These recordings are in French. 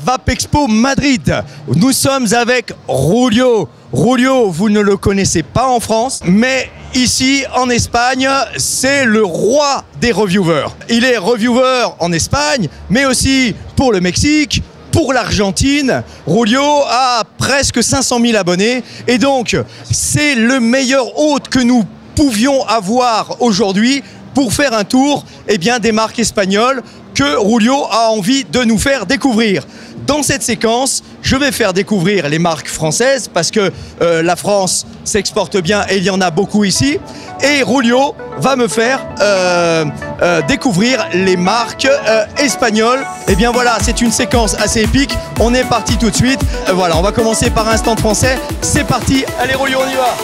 Vapexpo Madrid. Nous sommes avec Julio. Julio, vous ne le connaissez pas en France, mais ici en Espagne, c'est le roi des reviewers. Il est reviewer en Espagne, mais aussi pour le Mexique, pour l'Argentine. Julio a presque 500 000 abonnés et donc c'est le meilleur hôte que nous pouvions avoir aujourd'hui pour faire un tour des marques espagnoles que Julio a envie de nous faire découvrir. Dans cette séquence, je vais faire découvrir les marques françaises parce que la France s'exporte bien et il y en a beaucoup ici. Et Julio va me faire découvrir les marques espagnoles. Et bien voilà, c'est une séquence assez épique. On est parti tout de suite. Voilà, on va commencer par un stand français. C'est parti. Allez Julio, on y va.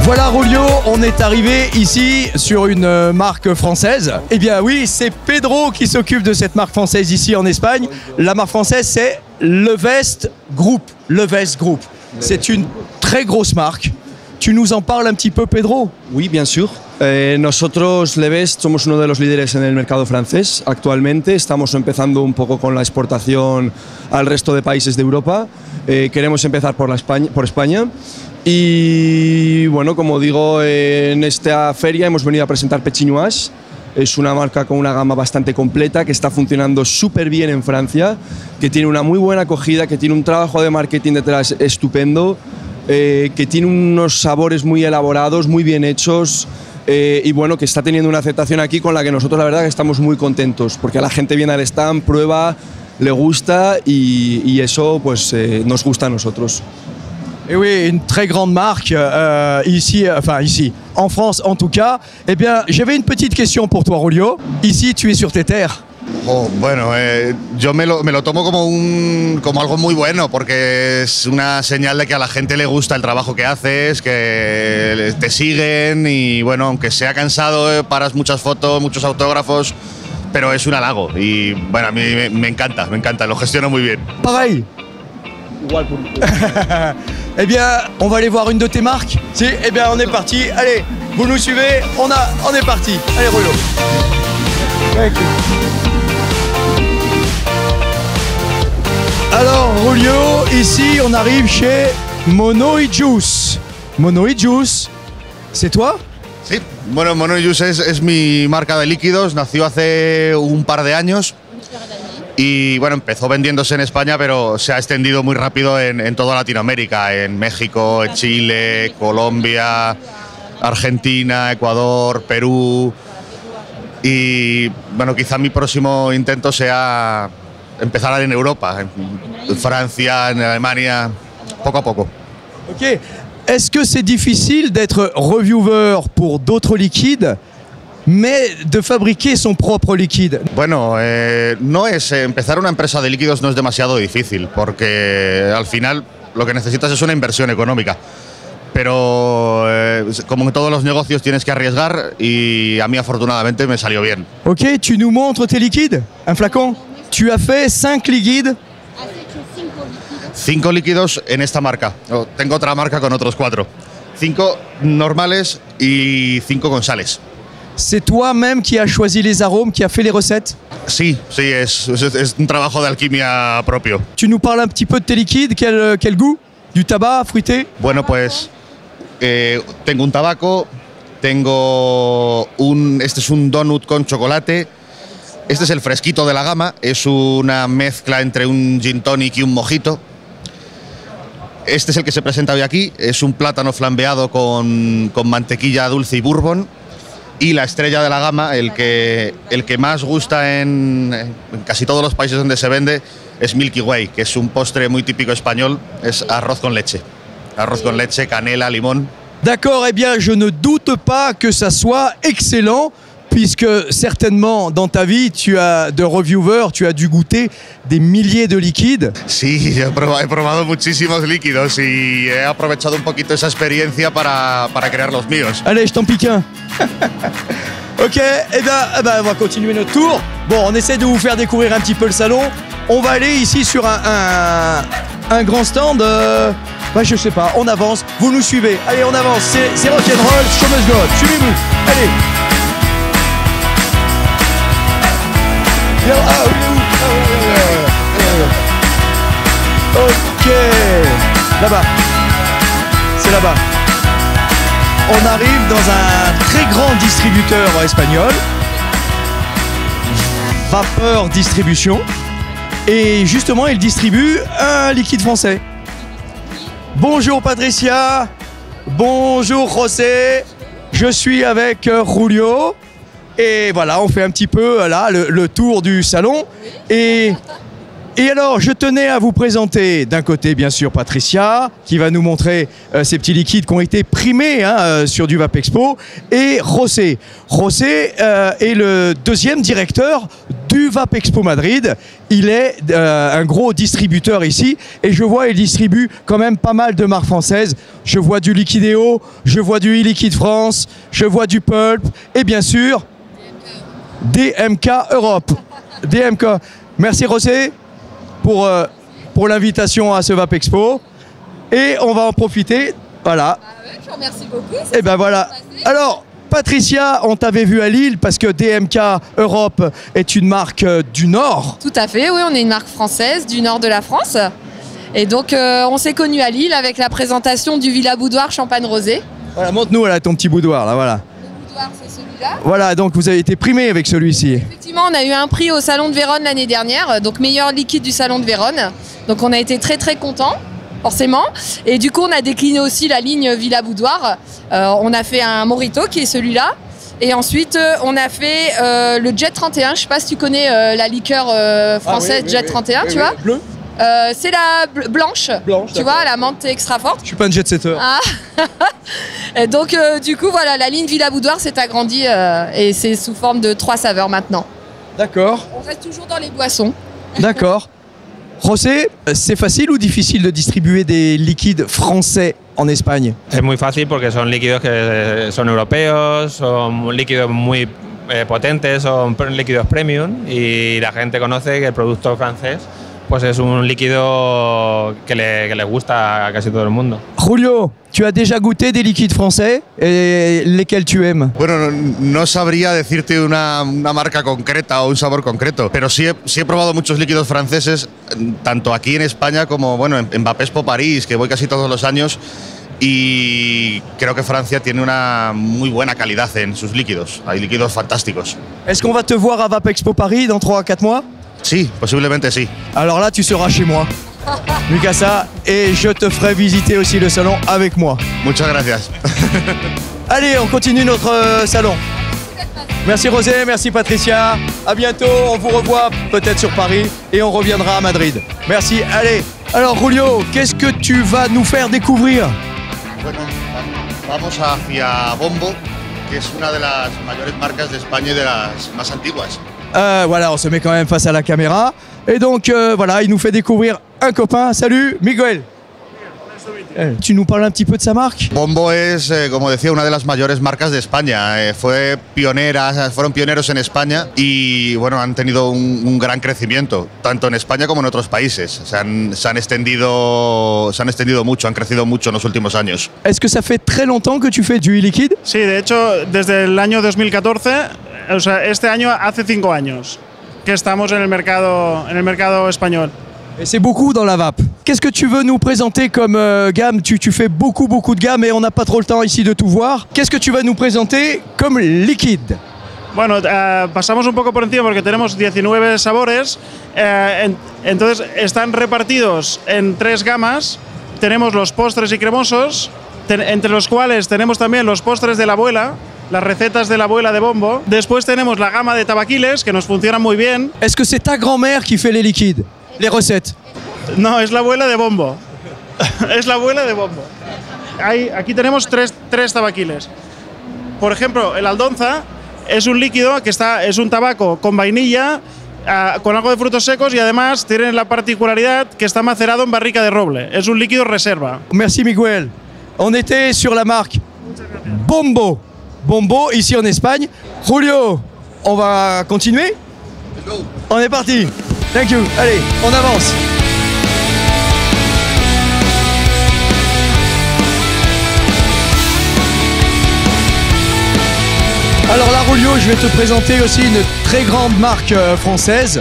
Voilà Julio, on est arrivé ici sur une marque française. Eh bien oui, c'est Pedro qui s'occupe de cette marque française ici en Espagne. La marque française c'est Levest Group. Levest Group. C'est une très grosse marque. Tu nous en parles un petit peu Pedro? Oui, bien sûr. Nosotros, Levest, somos uno de los líderes en el mercado francés. Actualmente estamos empezando un poco con la exportación al resto de países de Europa. Queremos empezar por España. Y bueno, como digo, en esta feria hemos venido a presentar Pechinoise. Es una marca con una gama bastante completa que está funcionando súper bien en Francia, que tiene una muy buena acogida, que tiene un trabajo de marketing detrás estupendo, que tiene unos sabores muy elaborados, muy bien hechos. Y bueno, que está teniendo una aceptación aquí con la que nosotros la verdad que estamos muy contentos, porque la gente viene al stand, prueba, le gusta y eso pues nos gusta a nosotros. Et oui, une très grande marque ici, en France en tout cas. Eh bien, j'avais une petite question pour toi, Julio. Ici, tu es sur tes terres. Oh, bueno, yo me lo tomo como algo muy bueno, porque es una señal de que a la gente le gusta el trabajo que haces, que te siguen y bueno, aunque sea cansado, paras muchas fotos, muchos autógrafos, pero es un halago y bueno, a mí me encanta, lo gestiono muy bien. Pareil. Igual pour Eh bien, on va aller voir une de tes marques. Si, eh bien, on est parti. Allez, vous nous suivez, on est parti. Allez, Julio. Alors, Julio, ici, on arrive chez Mono y Juice. Mono y Juice, c'est toi? Sí, bueno, Mono y Juice es mi marca de líquidos, nació hace un par de años. Y bueno, empezó vendiéndose en España, pero se ha extendido muy rápido en toda Latinoamérica, en México, en Chile, Colombia, Argentina, Ecuador, Perú. Y bueno, quizá mi próximo intento sea empezar en Europa, en Francia, en Alemania, poco a poco. Ok. Est-ce que c'est difficile d'être reviewer pour d'autres liquides, mais de fabriquer son propre liquide? Bueno, no es empezar una empresa de líquidos no es demasiado difícil, porque al final lo que necesitas es una inversión económica. Pero como en todos los negocios tienes que arriesgar y a mí afortunadamente me salió bien. Ok, tu nous montres tes liquides? Un flacon? Tu as fait 5 liquides? 5 líquidos en esta marca. Tengo otra marca con otros 4. 5 normales y 5 con sales. C'est toi-même qui as choisi les arômes, qui a fait les recettes? Sí, es un trabajo de alquimia propio. Tu nous parles un petit peu de tes liquides, quel goût? Du tabac, fruité? Bueno, pues tengo un tabaco, este es un donut con chocolate, este es el fresquito de la gama, es una mezcla entre un gin tonic y un mojito. Este es el que se presenta hoy aquí, es un plátano flambeado con mantequilla dulce y bourbon. Y la estrella de la gama, el que más gusta en casi todos los países donde se vende, es Milky Way, que es un postre muy típico español, es arroz con leche. Arroz con leche, canela, limón. D'accord, eh bien, je ne doute pas que ça soit excellent, puisque certainement dans ta vie, de reviewer, tu as dû goûter des milliers de liquides. Sí, he probado muchísimos líquidos y he aprovechado un poquito esa experiencia para crear los míos. Allez, je t'en pique un. Ok, eh ben, on va continuer notre tour. Bon, on essaie de vous faire découvrir un petit peu le salon. On va aller ici sur un grand stand. Bah je sais pas, on avance, vous nous suivez. Allez, on avance, c'est rock'n'roll, show must go on. Suivez-nous, allez. Ah, oui. Ok, là-bas, c'est là-bas. On arrive dans un très grand distributeur espagnol, Vapeur Distribution, et justement il distribue un liquide français. Bonjour Patricia, bonjour José, je suis avec Julio et voilà, on fait un petit peu là le tour du salon et alors je tenais à vous présenter d'un côté bien sûr Patricia qui va nous montrer ces petits liquides qui ont été primés sur du Vapexpo et José. José est le deuxième directeur du Vapexpo Madrid. Il est un gros distributeur ici et je vois il distribue quand même pas mal de marques françaises. Je vois du Liquideo, je vois du e-Liquide France, je vois du Pulp et bien sûr DMK Europe. DMK. Merci José pour l'invitation à ce Vapexpo et on va en profiter. Voilà. Je vous remercie beaucoup. Et ben voilà. Alors Patricia, on t'avait vu à Lille parce que DMK Europe est une marque du Nord. Tout à fait, oui, on est une marque française du nord de la France. Et donc, on s'est connus à Lille avec la présentation du Villa Boudoir Champagne Rosé. Voilà, montre-nous là ton petit boudoir, là, voilà. Le boudoir, c'est celui-là. Voilà, donc vous avez été primé avec celui-ci. Effectivement, on a eu un prix au Salon de Vérone l'année dernière, donc meilleur liquide du Salon de Vérone. Donc, on a été très très contents. Forcément. Et du coup, on a décliné aussi la ligne Villa Boudoir. On a fait un Morito qui est celui-là. Et ensuite, on a fait le Jet 31. Je ne sais pas si tu connais la liqueur française Jet 31, tu vois. Bleu. C'est la blanche, tu vois, la menthe extra forte. Je suis pas un jet-setter. Ah. Et donc, du coup, voilà, la ligne Villa Boudoir s'est agrandie et c'est sous forme de 3 saveurs maintenant. D'accord. On reste toujours dans les boissons. D'accord. José, c'est facile ou difficile de distribuer des liquides français en Espagne? Es muy fácil porque son líquidos que son europeos, son líquidos muy potentes, son líquidos premium y la gente conoce que el producto francés pues es un líquido que le gusta a casi todo el mundo. Julio, tu as déjà goûté des liquides français et lesquels tu aimes? Bueno, no sabría decirte una marca concreta o un sabor concreto, pero sí he probado muchos líquidos franceses, tanto aquí en España como bueno, en Vapexpo París, que voy casi todos los años, y creo que Francia tiene una muy buena calidad en sus líquidos. Hay líquidos fantásticos. Est-ce qu'on va te voir à Vapexpo Paris dans 3 à 4 mois? Sí, posiblemente sí. Alors là, tu seras chez moi, Mikasa, et je te ferai visiter aussi le salon avec moi. Muchas gracias. Allez, on continue notre salon. Merci José, merci Patricia. À bientôt, on vous revoit peut-être sur Paris et on reviendra à Madrid. Merci, allez. Alors Julio, qu'est-ce que tu vas nous faire découvrir? Bueno, vamos hacia Bombo, que es una de las mayores marcas de España y de las más antiguas. Voilà, on se met quand même face à la caméra. Et donc, voilà, il nous fait découvrir un copain. Salut, Miguel. Tu nous parles un petit peu de sa marque? Bombo es, como decía, una de las mayores marcas de España. Fueron pioneros en España y bueno, han tenido un gran crecimiento, tanto en España como en otros países. Se han extendido mucho, han crecido mucho en los últimos años. Est-ce que ça fait très longtemps que tu fais du e-liquide? Sí, de hecho, desde el año 2014, o sea, este año hace 5 años que estamos en el mercado español. Et c'est beaucoup dans la vape. Qu'est-ce que tu veux nous présenter comme gamme? Tu fais beaucoup de gammes et on n'a pas trop le temps ici de tout voir. Qu'est-ce que tu vas nous présenter comme liquide? Bueno, pasamos un poco por encima porque tenemos 19 sabores, entonces están repartidos en 3 gamas. Tenemos los postres y cremosos, entre los cuales tenemos también los postres de la abuela, las recetas de la abuela de Bombo. Después tenemos la gama de tabaquiles, que nos funcionan muy bien. Est-ce que c'est ta grand-mère qui fait les liquides? Les recettes? No, es la abuela de Bombo. Es la abuela de Bombo. Aquí tenemos tres tabaquiles. Por ejemplo, el Aldonza es un líquido que es un tabaco con vainilla, con algo de frutos secos y además tiene la particularidad que está macerado en barrica de roble. Es un líquido reserva. Merci Miguel. On était sur la marque Bombo. Bombo, ici en Espagne. Julio, on va continuer? On est parti. Thank you. Allez, on avance. Alors là, Julio, je vais te présenter aussi une très grande marque française,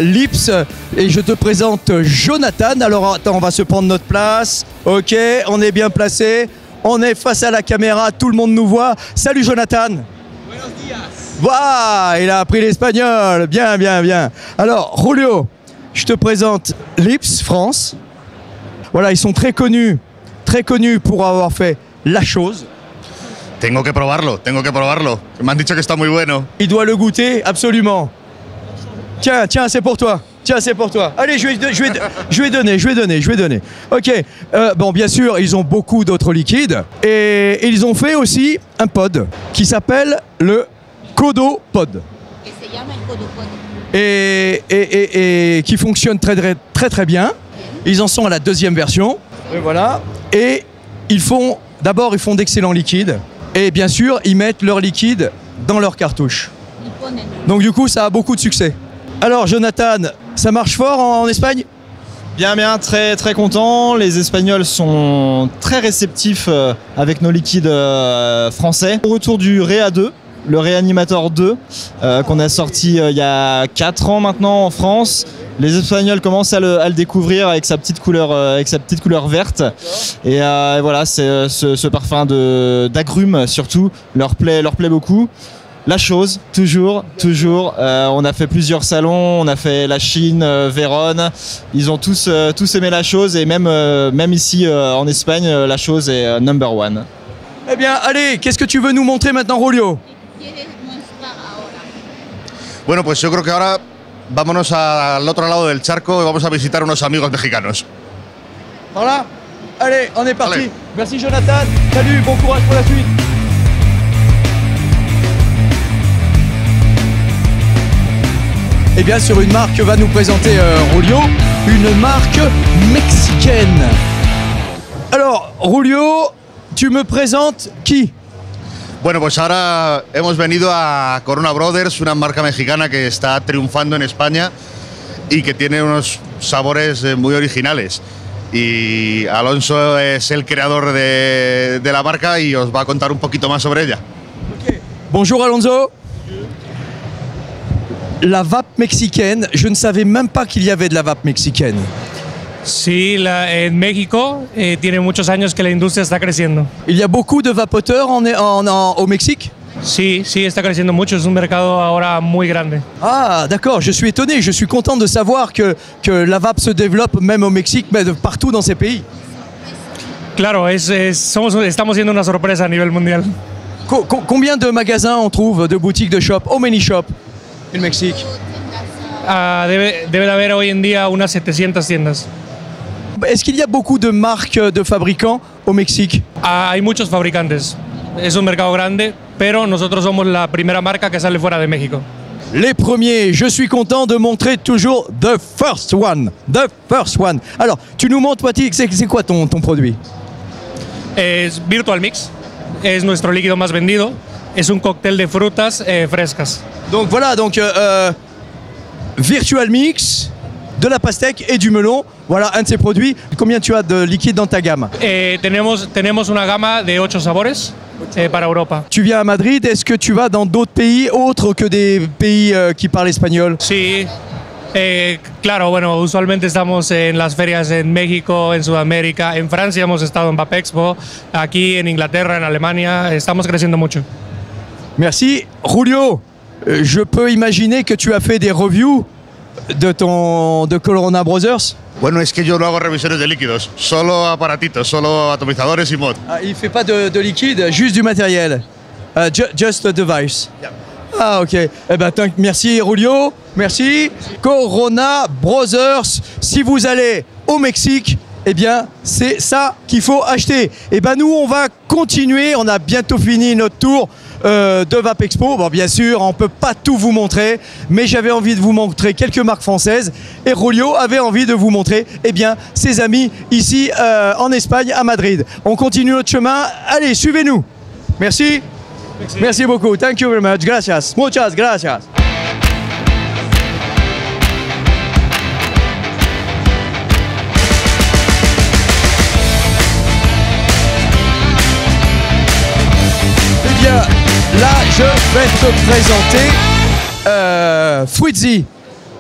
Lips, et je te présente Jonathan. Alors attends, on va se prendre notre place. Ok, on est bien placé. On est face à la caméra, tout le monde nous voit. Salut Jonathan. Buenos días. Waouh, il a appris l'espagnol. Bien, bien, bien. Alors, Julio, je te présente Lips France. Voilà, ils sont très connus pour avoir fait la chose. Tengo que probarlo, tengo que probarlo. Me han dicho que está muy bueno. Il doit le goûter, absolument. Tiens, tiens, c'est pour toi. Tiens, c'est pour toi. Allez, je vais donner. Ok. Bon, bien sûr, ils ont beaucoup d'autres liquides. Et ils ont fait aussi un pod qui s'appelle le Kodo Pod. Et qui fonctionne très bien. Ils en sont à la deuxième version. Et voilà. Et ils font d'excellents liquides. Et bien sûr, ils mettent leur liquide dans leur cartouche. Donc du coup, ça a beaucoup de succès. Alors Jonathan, ça marche fort en Espagne ? Bien, bien, très très content. Les Espagnols sont très réceptifs avec nos liquides français. Au retour du Réa 2, le Réanimator 2, qu'on a sorti il y a 4 ans maintenant en France. Les Espagnols commencent à le découvrir avec sa petite couleur verte. Et voilà, c'est ce parfum d'agrumes surtout leur plaît beaucoup. La chose, toujours. On a fait plusieurs salons, on a fait la Chine, Vérone. Ils ont tous aimé la chose et même ici en Espagne, la chose est number one. Eh bien, allez, qu'est-ce que tu veux nous montrer maintenant, Julio ? Bueno, pues yo creo que ahora vámonos al otro lado del charco y vamos a visitar unos amigos mexicanos. Voilà. Allez, on est parti. Allez. Merci Jonathan. Salut, bon courage pour la suite. Et bien sur une marque que va nous présenter Julio, une marque mexicaine. Alors Julio, tu me présentes qui ? Bueno, pues ahora hemos venido a Corona Brothers, una marca mexicana que está triunfando en España y que tiene unos sabores muy originales. Y Alonso es el creador de la marca y os va a contar un poquito más sobre ella. Okay. Bonjour Alonso. La vape mexicaine, je ne savais même pas qu'il y avait de la vape mexicaine. Sí, en México tiene muchos años que la industria está creciendo. Il y a beaucoup de vapoteurs au Mexique ? Sí, está creciendo mucho, es un mercado ahora muy grande. Ah, d'accord, je suis étonné, je suis content de savoir que la vape se développe même au Mexique, mais partout dans ces pays. Claro, estamos siendo una sorpresa a nivel mundial. Combien de magasins on trouve, de boutiques, de shops? How many shops in Mexique? Debe de haber hoy en día unas 700 tiendas. Est-ce qu'il y a beaucoup de marques de fabricants au Mexique? Hay muchos fabricantes. Es un mercado grande, pero nosotros somos la primera marca que sale fuera de México. Les premiers, je suis content de montrer toujours the first one. Alors, tu nous montres, Pati, c'est quoi ton produit? Es Virtual Mix, es nuestro líquido más vendido. Es un cóctel de frutas frescas. Donc voilà, Virtual Mix, de la pastèque et du melon. Voilà un de ces produits. Combien tu as de liquide dans ta gamme? Tenemos una gama de 8 sabores para Europa. Tu viens à Madrid, est-ce que tu vas dans d'autres pays autres que des pays qui parlent espagnol? Sí, claro, bueno, usualmente estamos en las ferias en México, en Sudamérica, en Francia hemos estado en Vapexpo, aquí en Inglaterra, en Alemania, estamos creciendo mucho. Merci. Julio, je peux imaginer que tu as fait des reviews de Corona Brothers. Bueno, es que yo no hago revisiones de líquidos, solo aparatitos, solo atomizadores y mod. Ah, il ne fait pas de liquide, juste du matériel. Just a device. Yeah. Ah, ok. Eh ben, merci Julio, merci. Corona Brothers, si vous allez au Mexique, eh bien, c'est ça qu'il faut acheter. Eh ben, nous, on va continuer. On a bientôt fini notre tour de Vapexpo. Bon, bien sûr, on ne peut pas tout vous montrer, mais j'avais envie de vous montrer quelques marques françaises. Et Julio avait envie de vous montrer, eh bien, ses amis ici en Espagne, à Madrid. On continue notre chemin. Allez, suivez-nous. Merci. Merci beaucoup. Thank you very much. Gracias. Muchas gracias. Eh bien, là, je vais te présenter Fruitzi.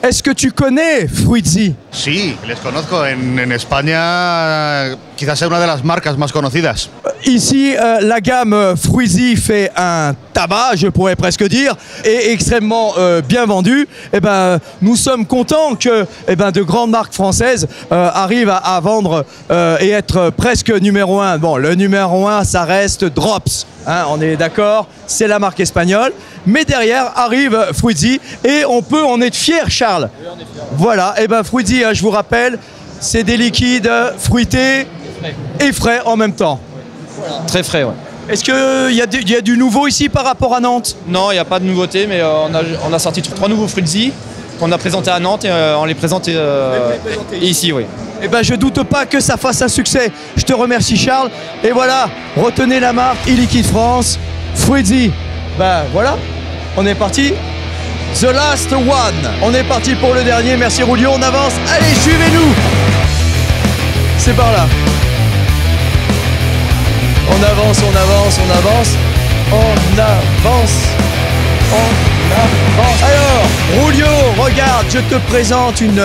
Est-ce que tu connais Fruitzi? Sí, les conozco. En España quizás sea una de las marcas más conocidas. Ici, la gamme Fruitzi fait un tabac, je pourrais presque dire, et extrêmement bien vendu. Eh ben, nous sommes contents que de grandes marques françaises arrivent à vendre et être presque numéro 1. Bon, le numéro 1, ça reste Drops. Hein, on est d'accord, c'est la marque espagnole. Mais derrière arrive Fruitzi et on peut en être fier, Charles. Oui, on est fier. Voilà, et ben Fruitzi, je vous rappelle, c'est des liquides fruités et frais en même temps. Voilà. Très frais, ouais. Est-ce qu'il y a du nouveau ici par rapport à Nantes? Non, il n'y a pas de nouveauté, mais on a sorti 3 nouveaux Fruitzi qu'on a présentés à Nantes et on les présente ici, oui. Eh ben, je doute pas que ça fasse un succès. Je te remercie, Charles. Et voilà, retenez la marque e-Liquide France, Fruitzi. Ben voilà, on est parti. The last one. On est parti pour le dernier. Merci Rulio, on avance. Allez, suivez-nous. C'est par là. On avance, on avance, on avance. On avance. On avance. Alors, Rulio, regarde, je te présente une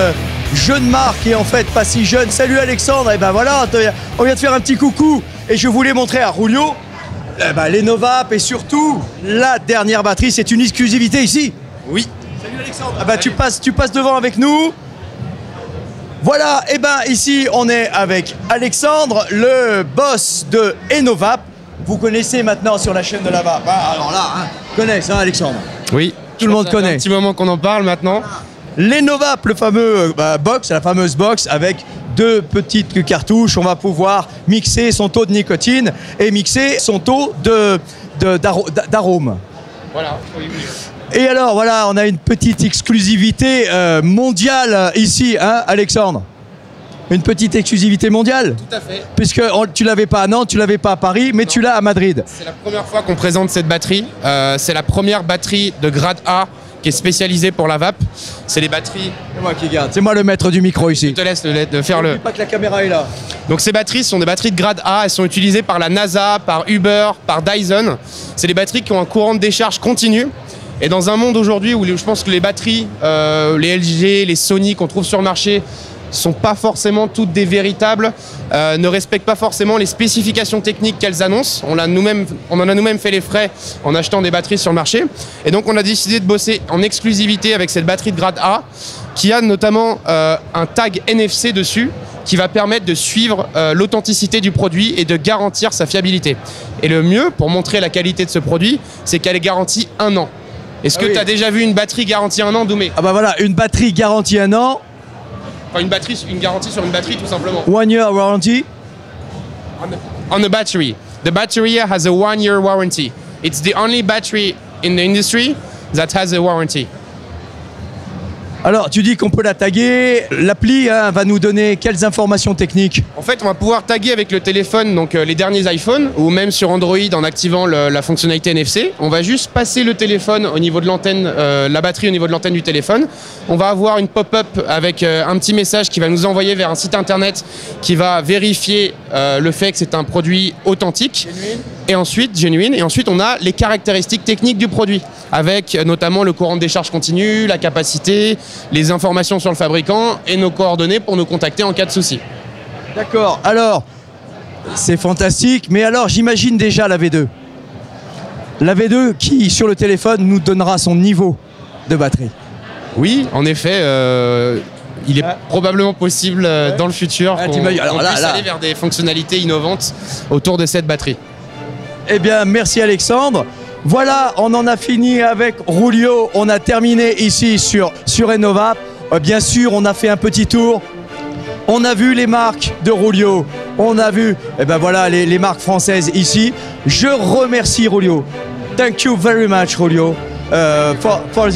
jeune marque et en fait pas si jeune. Salut Alexandre, et ben voilà, on vient de faire un petit coucou et je voulais montrer à Rulio les Novap et surtout la dernière batterie, c'est une exclusivité ici. Oui. Salut Alexandre. Ah bah, tu passes devant avec nous. Voilà, et ben ici on est avec Alexandre, le boss de Enovap. Vous connaissez maintenant sur la chaîne de la VAP. Ah, alors là, connaissez Alexandre. Oui. Tout le monde connaît. Un petit moment qu'on en parle maintenant. L'Enovap, le fameux box, la fameuse box avec 2 petites cartouches. On va pouvoir mixer son taux de nicotine et mixer son taux d'arôme. Voilà. Oui, oui. Et alors, voilà, on a une petite exclusivité mondiale ici, hein, Alexandre? Une petite exclusivité mondiale? Tout à fait. Puisque tu l'avais pas à Nantes, tu l'avais pas à Paris, mais non, tu l'as à Madrid. C'est la première fois qu'on présente cette batterie. C'est la première batterie de grade A qui est spécialisée pour la vape. C'est les batteries... C'est moi qui garde, c'est moi le maître du micro ici. Je te laisse de faire le... Pas que la caméra est là. Donc ces batteries sont des batteries de grade A, elles sont utilisées par la NASA, par Uber, par Dyson. C'est des batteries qui ont un courant de décharge continu. Et dans un monde aujourd'hui où je pense que les batteries, les LG, les Sony qu'on trouve sur le marché, sont pas forcément toutes des véritables, ne respectent pas forcément les spécifications techniques qu'elles annoncent. On en a nous-mêmes fait les frais en achetant des batteries sur le marché. Et donc on a décidé de bosser en exclusivité avec cette batterie de grade A qui a notamment un tag NFC dessus qui va permettre de suivre l'authenticité du produit et de garantir sa fiabilité. Et le mieux, pour montrer la qualité de ce produit, c'est qu'elle est garantie 1 an. Est-ce que tu as déjà vu une batterie garantie 1 an, Doumé? Ah bah voilà, une batterie garantie 1 an. Enfin, une garantie sur une batterie, tout simplement. 1 year warranty? On the battery. The battery has a 1 year warranty. It's the only battery in the industry that has a warranty. Alors, tu dis qu'on peut la taguer. L'appli va nous donner quelles informations techniques? En fait, on va pouvoir taguer avec le téléphone, donc les derniers iPhones, ou même sur Android en activant la fonctionnalité NFC. On va juste passer le téléphone au niveau de l'antenne, la batterie au niveau de l'antenne du téléphone. On va avoir une pop-up avec un petit message qui va nous envoyer vers un site internet qui va vérifier le fait que c'est un produit authentique. Genuine. Et ensuite, on a les caractéristiques techniques du produit, avec notamment le courant de décharge continu, la capacité, les informations sur le fabricant et nos coordonnées pour nous contacter en cas de souci. D'accord. Alors, c'est fantastique. Mais alors, j'imagine déjà la V2. La V2 qui, sur le téléphone, nous donnera son niveau de batterie. Oui, en effet. Il est probablement possible dans le futur qu'on puisse aller vers des fonctionnalités innovantes autour de cette batterie. Eh bien, merci Alexandre. Voilà, on en a fini avec Rulio. On a terminé ici sur Enovap. Bien sûr, on a fait un petit tour. On a vu les marques de Rulio. On a vu voilà, les marques françaises ici. Je remercie Rulio. Thank you very much, Rulio, for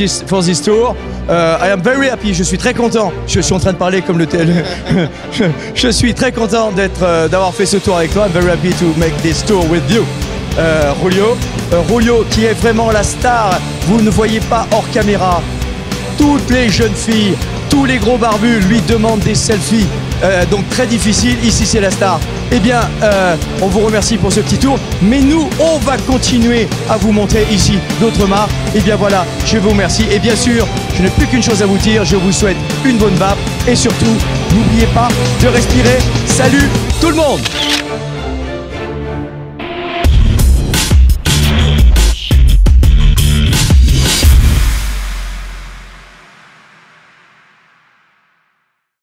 this tour. I am very happy. Je suis très content. Je suis en train de parler comme le tel. Je suis très content d'avoir fait ce tour avec toi. I'm very happy to make this tour with you. Rulio qui est vraiment la star. Vous ne voyez pas hors caméra toutes les jeunes filles, Tous les gros barbus lui demandent des selfies, donc très difficile. Ici, c'est la star. Eh bien, on vous remercie pour ce petit tour, mais nous, on va continuer à vous montrer ici d'autres marques. Eh bien voilà, je vous remercie. Et bien sûr, je n'ai plus qu'une chose à vous dire, je vous souhaite une bonne vape et surtout, n'oubliez pas de respirer. Salut tout le monde!